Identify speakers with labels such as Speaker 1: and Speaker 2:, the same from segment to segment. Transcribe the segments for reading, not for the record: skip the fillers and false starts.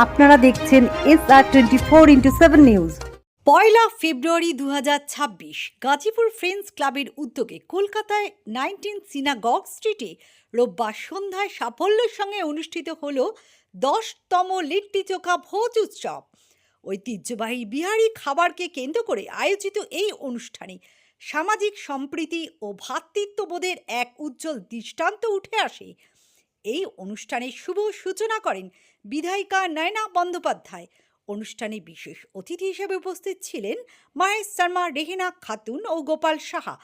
Speaker 1: আপনারা দেখছেন SR24x7 news.
Speaker 2: পয়লা ফেব্রুয়ারি 2026 Gazipur friends ক্লাবের উদ্যোগে কলকাতায় 19 সিনাগগ স্ট্রিটে রোববার সন্ধ্যায় সাফল্যের সঙ্গে অনুষ্ঠিত হল 10তম লিট্টি চোখা ভোজ উৎসব। ঐতিহ্যবাহী বিহারি খাবারকে কেন্দ্র করে আয়োজিত এই অনুষ্ঠানে সামাজিক সম্প্রীতি ও ভ্রাতৃত্ববোধের এক উজ্জ্বল দৃষ্টান্ত উঠে আসে। এই অনুষ্ঠানের শুভ সূচনা করেন বিধায়িকা নয়না বন্দ্যোপাধ্যায়। অনুষ্ঠানে বিশেষ অতিথি হিসেবে উপস্থিত ছিলেন মহেশ শর্মা, রেহেনা খাতুন ও গোপাল সাহা।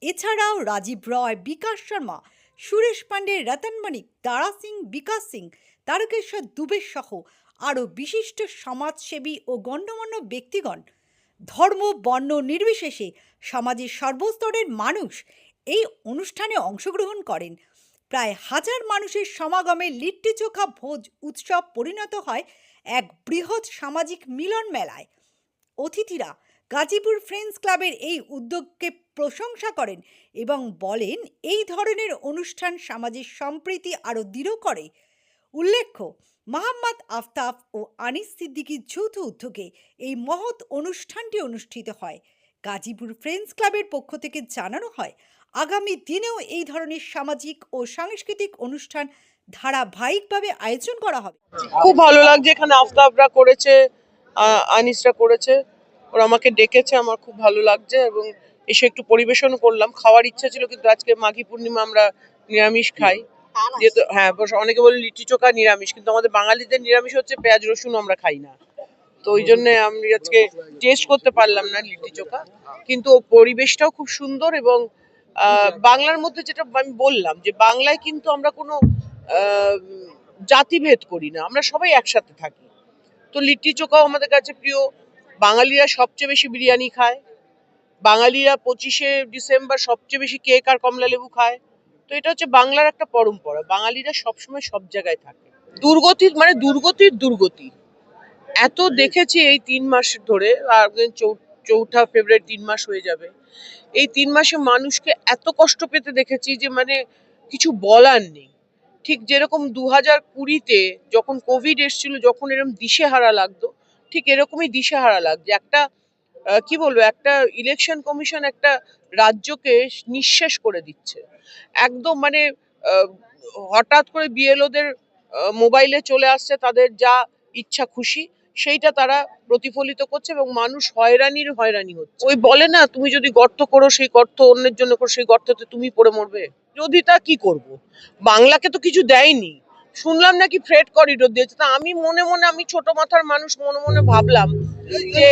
Speaker 2: এছাড়াও রাজীব রয়, বিকাশ শর্মা, সুরেশ পাণ্ডে, রতন মণিক, দারা সিং, বিকাশ সিং, তারকেশ্বর দুবে সহ আরও বিশিষ্ট সমাজসেবী ও গণ্যমান্য ব্যক্তিগণ, ধর্ম বর্ণ নির্বিশেষে সমাজের সর্বস্তরের মানুষ এই অনুষ্ঠানে অংশগ্রহণ করেন। প্রায় 1000 মানুষের সমাগমে লিট্টি চোখা ভোজ উৎসব পরিণত হয় এক বৃহৎ সামাজিক মিলন মেলায়। অতিথিরা গাজীপুর ফ্রেন্ডস ক্লাবের এই উদ্যোগকে প্রশংসা করেন এবং বলেন এই ধরনের অনুষ্ঠান সমাজের সম্প্রীতি আরও দৃঢ় করে। উল্লেখ্য, মোহাম্মদ আফতাব ও আনিস সিদ্দিকীর যৌথ উদ্যোগে এই মহৎ অনুষ্ঠানটি অনুষ্ঠিত হয়। গাজীপুর ফ্রেন্ডস ক্লাবের পক্ষ থেকে জানানো হয়, আগামী দিনেও এই ধরনের সামাজিক ও সাংস্কৃতিক অনুষ্ঠান ধারাবাহিকভাবে আয়োজন করা হবে।
Speaker 3: খুব ভালো লাগছে, এখানে আফতাবরা করেছে, আনিসরা করেছে, ওরা আমাকে ডেকেছে, আমার খুব ভালো লাগছে এবং এসে একটু পরিবেশন করলাম। খাওয়ার ইচ্ছা ছিল কিন্তু আজকে মাঘী পূর্ণিমা, আমরা নিরামিষ খাই যেহেতু। হ্যাঁ, অনেকে বলে লিট্টি চোখা নিরামিষ, কিন্তু আমাদের বাঙালিদের নিরামিষ হচ্ছে পেঁয়াজ রসুন আমরা খাই না, তো ওই জন্য আমি আজকে টেস্ট করতে পারলাম না লিট্টি চোখা। কিন্তু পরিবেশটাও খুব সুন্দর এবং বাংলার মধ্যে যেটা আমি বললাম যে বাংলায় কিন্তু আমরা কোনো জাতিভেদ করি না, আমরা সবাই একসাথে থাকি। তো লিট্টি চোখাও আমাদের কাছে প্রিয়। বাঙালিরা সবচেয়ে বেশি বিরিয়ানি খায়, বাঙালিরা 25শে ডিসেম্বর সবচেয়ে বেশি কেক আর কমলা লেবু খায়। তো এটা হচ্ছে বাংলার একটা পরম্পরা, বাঙালিরা সবসময় সব জায়গায় থাকে। দুর্গতির মানে দুর্গতির দুর্গতি এত দেখেছি এই 3 মাস ধরে, আর 4 ফেব্রুয়ারি 3 মাস হয়ে যাবে। এই 3 মাসে মানুষকে এত কষ্ট পেতে দেখেছি যে মানে কিছু বলার নেই। ঠিক যেরকম 2020-তে যখন কোভিড এসেছিল, যখন এরকম দিশেহারা লাগতো, ঠিক এরকমই দিশেহারা লাগছে। একটা কি বলবো, একটা ইলেকশন কমিশন একটা রাজ্যকে নিঃশেষ করে দিচ্ছে একদম। মানে হঠাৎ করে বিএলওদের মোবাইলে চলে আসছে, তাদের যা ইচ্ছা খুশি সেইটা তারা প্রতিফলিত করছে এবং মানুষ হয়রানি হচ্ছে। ওই বলে না, তুমি যদি গর্ত করো, সেই গর্ত অন্যের জন্য করো, সেই গর্ততে তুমি পড়ে মরবে। বিরোধিতা কি করব, বাংলাকে তো কিছু দেয়নি। শুনলাম নাকি ফ্রেড করিডোর দিয়েছে, তা আমি মনে মনে, আমি ছোট মাথার মানুষ, মনে মনে ভাবলাম যে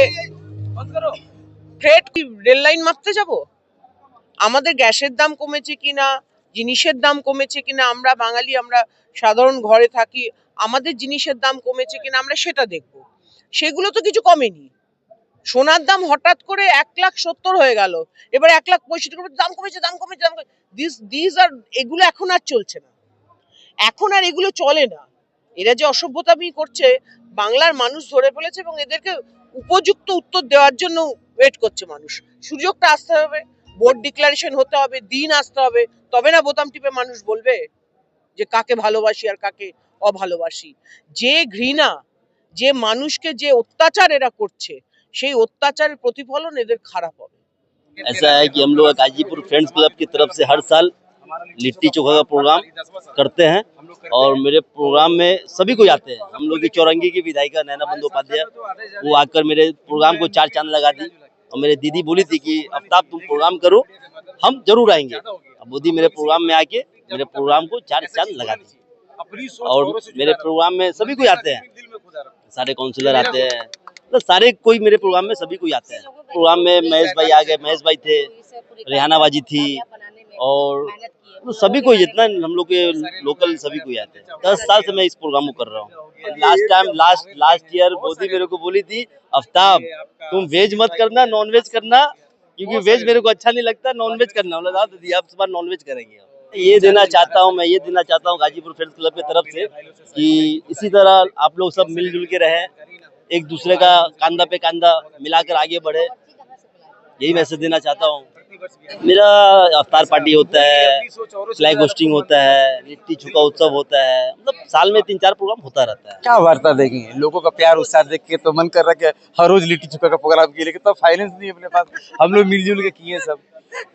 Speaker 3: ফ্রেড কি রেল লাইন মাপতে যাব? আমাদের গ্যাসের দাম কমেছে কিনা, জিনিসের দাম কমেছে কিনা, আমরা বাঙালি, আমরা সাধারণ ঘরে থাকি, আমাদের জিনিসের দাম কমেছে কিনা আমরা সেটা দেখব। সেগুলো তো কিছু কমেনি। সোনার দাম হঠাৎ করে 1,70,000 হয়ে গেল, এবার 1,65,000 দাম কমেছে, দাম কমেছে, দাম কমেছে। দিস আর এগুলো এখন আর চলছে না, এখন আর এগুলো চলে না। এরা যে অসভ্যতামি করছে বাংলার মানুষ ধরে ফেলেছে এবং এদেরকে উপযুক্ত উত্তর দেওয়ার জন্য ওয়েট করছে মানুষ। সুযোগটা আসতে হবে, ভোট ডিক্লারেশন হতে হবে, দিন আসতে হবে, তবে না বোতাম টিপে মানুষ বলবে যে কাকে ভালোবাসি আর কাকে অভালোবাসি। যে ঘৃণা, যে মানুষকে যে অত্যাচার এরা করছে, সেই অত্যাচারের প্রতিফলন এদের খারাপ হবে।
Speaker 4: ऐसा है कि हम लोग गाजीपुर फ्रेंड्स क्लब की तरफ से हर साल लिट्टी चोखा का प्रोग्राम करते हैं और मेरे प्रोग्राम में सभी कोई आते हैं। हम लोग की चौरंगी की विधायिका नैना बंदोपाध्याय, वो आकर मेरे प्रोग्राम को 4 चांद लगा दी और मेरे दीदी बोली थी कि आफ्ताब तुम प्रोग्राम करो, हम जरूर आएंगे। अब मोदी मेरे प्रोग्राम में आके मेरे प्रोग्राम को 4 चांद लगा दी और मेरे प्रोग्राम में सभी कोई आते हैं, सारे काउंसिलर आते हैं, तो सारे कोई मेरे प्रोग्राम में सभी कोई आते हैं। प्रोग्राम में महेश भाई आ गए, महेश भाई थे, रेहाना बाजी थी और तो सभी कोई, जितना हम लोग के लोकल सभी कोई आते हैं। 10 साल से मैं इस प्रोग्राम को कर रहा हूँ। लास्ट ईयर मोदी मेरे को बोली थी, आफ्ताब तुम वेज मत करना, नॉन वेज करना, क्योंकि वेज मेरे को अच्छा नहीं लगता, नॉन वेज करना। बोला तो दिया, अब इस बार नॉन वेज करेंगे। ये देना चाहता हूँ, मैं ये देना चाहता हूँ गाजीपुर फ्रेंड्स क्लब की तरफ से कि इसी तरह आप लोग सब मिलजुल के रहें, एक दूसरे का कंधा पे कंधा मिलाकर आगे बढ़े, यही मैसेज देना चाहता हूँ। मेरा अफ्तार पार्टी होता है, फ्लैग होस्टिंग होता है, लिट्टी चोखा उत्सव होता है, मतलब साल में 3-4 प्रोग्राम होता रहता है।
Speaker 5: क्या वार्ता देखेंगे, लोगों का प्यार उत्साह देख के तो मन कर रहा है कि हर रोज लिट्टी चोखा का प्रोग्राम किए, लेकिन तो फाइनेंस नहीं है अपने पास। हम लोग मिलजुल के किए सब।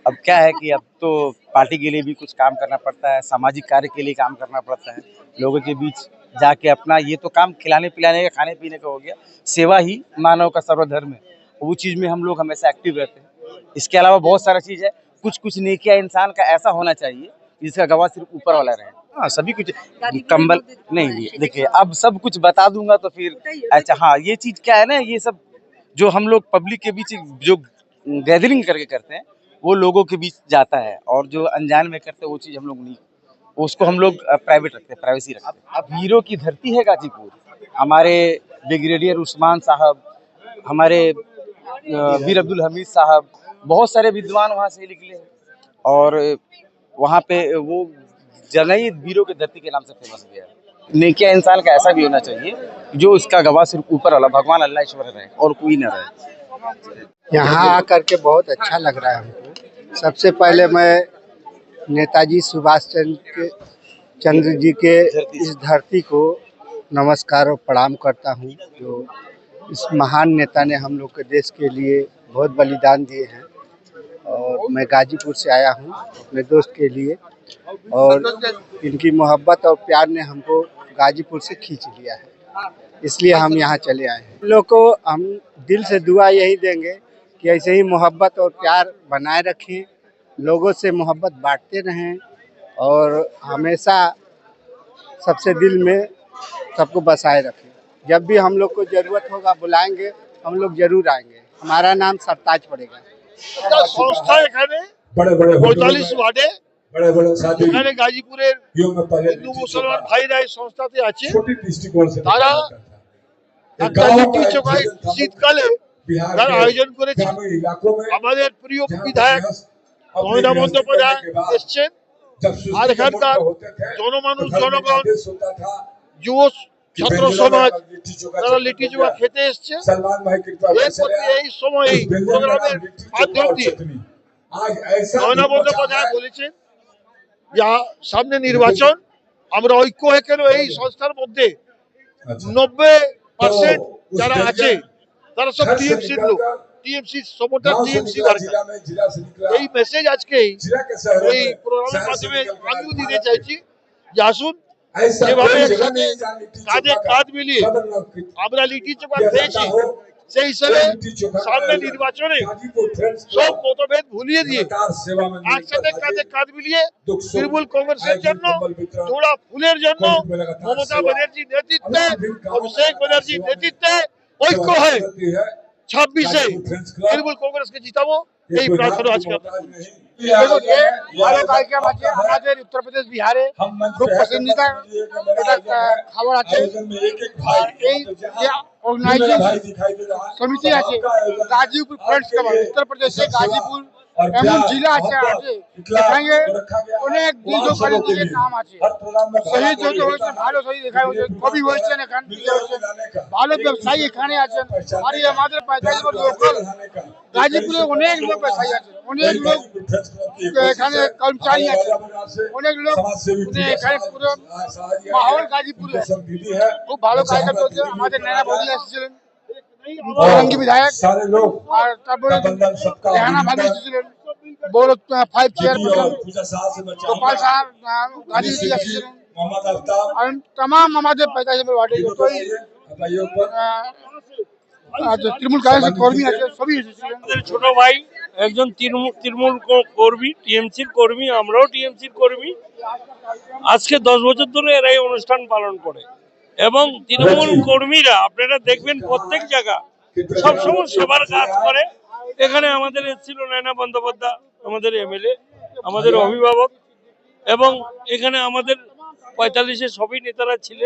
Speaker 5: अब क्या है कि अब तो पार्टी के लिए भी कुछ काम करना पड़ता है, सामाजिक कार्य के लिए काम करना पड़ता है, लोगों के बीच जाके अपना ये तो काम खिलाने पिलाने का, खाने पीने का हो गया। सेवा ही मानव का सर्वधर्म है, वो चीज़ में हम लोग हमेशा एक्टिव रहते हैं। इसके अलावा बहुत सारा चीज़ है, कुछ कुछ नेकिया इंसान का ऐसा होना चाहिए जिसका गवाह सिर्फ ऊपर वाला रहे। हाँ, सभी कुछ कंबल नहीं, देखिए अब सब कुछ बता दूंगा तो फिर अच्छा। हाँ, ये चीज़ क्या है ना, ये सब जो हम लोग पब्लिक के बीच जो गैदरिंग करके करते हैं वो लोगों के बीच जाता है, और जो अनजान में करते हैं वो चीज़ हम लोग नहीं, उसको हम लोग प्राइवेट रखते हैं, प्राइवेसी रखते हैं। अब हीरो की धरती है गाजीपुर, हमारे ब्रिगेडियर उस्मान साहब, हमारे वीर अब्दुल हमीद साहब, बहुत सारे विद्वान वहाँ से निकले हैं, और वहाँ पे वो जगह ही वीरों की धरती के नाम से फेमस गया है। नेकिया इंसान का ऐसा भी होना चाहिए जो उसका गवाह सिर्फ ऊपर वाला भगवान अल्लाह ईश्वर रहे और कोई न रहे।
Speaker 6: यहाँ आकर के बहुत अच्छा लग रहा है हमको। सबसे पहले मैं नेताजी सुभाष चंद्र जी के इस धरती को नमस्कार और प्रणाम करता हूँ, जो इस महान नेता ने हम लोग के देश के लिए बहुत बलिदान दिए हैं। और मैं गाजीपुर से आया हूँ अपने दोस्त के लिए, और इनकी मोहब्बत और प्यार ने हमको गाजीपुर से खींच लिया है, इसलिए हम यहाँ चले आए हैं। लोग को हम दिल से दुआ यही देंगे कि ऐसे ही मोहब्बत और प्यार बनाए रखें, लोगों से मोहब्बत बांटते रहें, और हमेशा सबसे दिल में सबको बसाए रखें। जब भी हम लोग को ज़रूरत होगा बुलाएंगे, हम लोग जरूर आएंगे। हमारा नाम सरताज पड़ेगा।
Speaker 7: সংস্থা এখানে 45 ওয়ার্ডে এখানে গাজীপুরের হিন্দু মুসলমান ভাইরা এই সংস্থাতে আছে। তারা একটা লিট্টি চোখা শীতকালে তারা আয়োজন করেছে। আমাদের প্রিয় বিধায়ক মহিলা বন্দ্যোপাধ্যায় এসছেন, আর এখানকার জনমানুষ, জনগণ, যুব ছাত্র সমাজ তারা লিট্টি চোখা খেতে এসছে। এই সময় এই প্রোগ্রামের মাধ্যম দিয়ে মহিলা বন্দ্যোপাধ্যায় বলেছেন যা সামনে নির্বাচন, আমরা ঐক্য হয়ে কেন এই সংস্থার মধ্যে 90% যারা আছে তারা সব টিএমসির লোক, টিএমসি সমর্থক, টিএমসি ওয়ার্কার। এই মেসেজ আজকে এই প্রোগ্রামের মাধ্যমে আমিও দিতে চাইছি যে আসুন, যেভাবে একসাথে কাঁধে কাঁধ মিলিয়ে আমরা লিট্টি চোখা খেয়েছি, সেই হিসাবে সামনে নির্বাচনে সব মতভেদ ভুলিয়ে দিয়ে একসাথে কাঁধে কাঁধ মিলিয়ে তৃণমূল কংগ্রেসের জন্য, জোড়া ফুলের জন্য মমতা ব্যানার্জির নেতৃত্বে, অভিষেক ব্যানার্জির নেতৃত্বে ঐক্য হয়ে 26-এ তৃণমূল কংগ্রেসকে জিতাবো, এই প্রার্থনা আজকে ভালো কার্যক্রম আছে। আমাদের উত্তরপ্রদেশ, বিহারে খুব পছন্দিদা খাবার আছে। আর এই যে অর্গানাইজিং সমিতি আছে গাজীপুর ফ্রেন্ডস ক্লাব, উত্তরপ্রদেশে গাজীপুর এমন জেলা আছে যেখানে অনেক দীর্ঘকালীন নাম আছে। শহীদ হতে হয়েছে, ভালো শহীদ এখানে হয়েছে, কবি হয়েছেন, এখান থেকে হয়েছেন, ভালো ব্যবসায়ী এখানে আছেন। আর এই আমাদের 45 লোকাল গাজীপুরে অনেক লোক ব্যবসায়ী আছেন, অনেক লোক এখানে কর্মচারী আছে, অনেক লোক এখানে পুরো মাহৌল গাজীপুরে খুব ভালো কার্যক্রম চলছে। আমাদের নয়না বৌদি এসেছিলেন, জঙ্গি বিধায়ক, আর তারপরে রেহানা ভাবি এসেছিলেন, বড় 5 চেয়ারম্যান গোপাল সাহেব গাজীপুর এসেছিলেন, আর तमाम আমাদের 45 ওয়ার্ডে যতই তৃণমূল কংগ্রেসের কর্মী আছে সবই এসেছিলেন।
Speaker 8: ছোট ভাই একজন তৃণমূল কর্মী, টিএমসির কর্মী, আমরাও টিএমসির কর্মী। আজকে 10 বছর ধরে এরা এই অনুষ্ঠান পালন করে, এবং তৃণমূল কর্মীরা আপনারা দেখবেন প্রত্যেক জায়গা সবসময় সেবার কাজ করে। এখানে আমাদের এসেছিল নয়না বন্দ্যোপাধ্যায়, আমাদের এমএলএ, আমাদের অভিভাবক, এবং এখানে আমাদের 45-এ সবই নেতারা ছিলেন।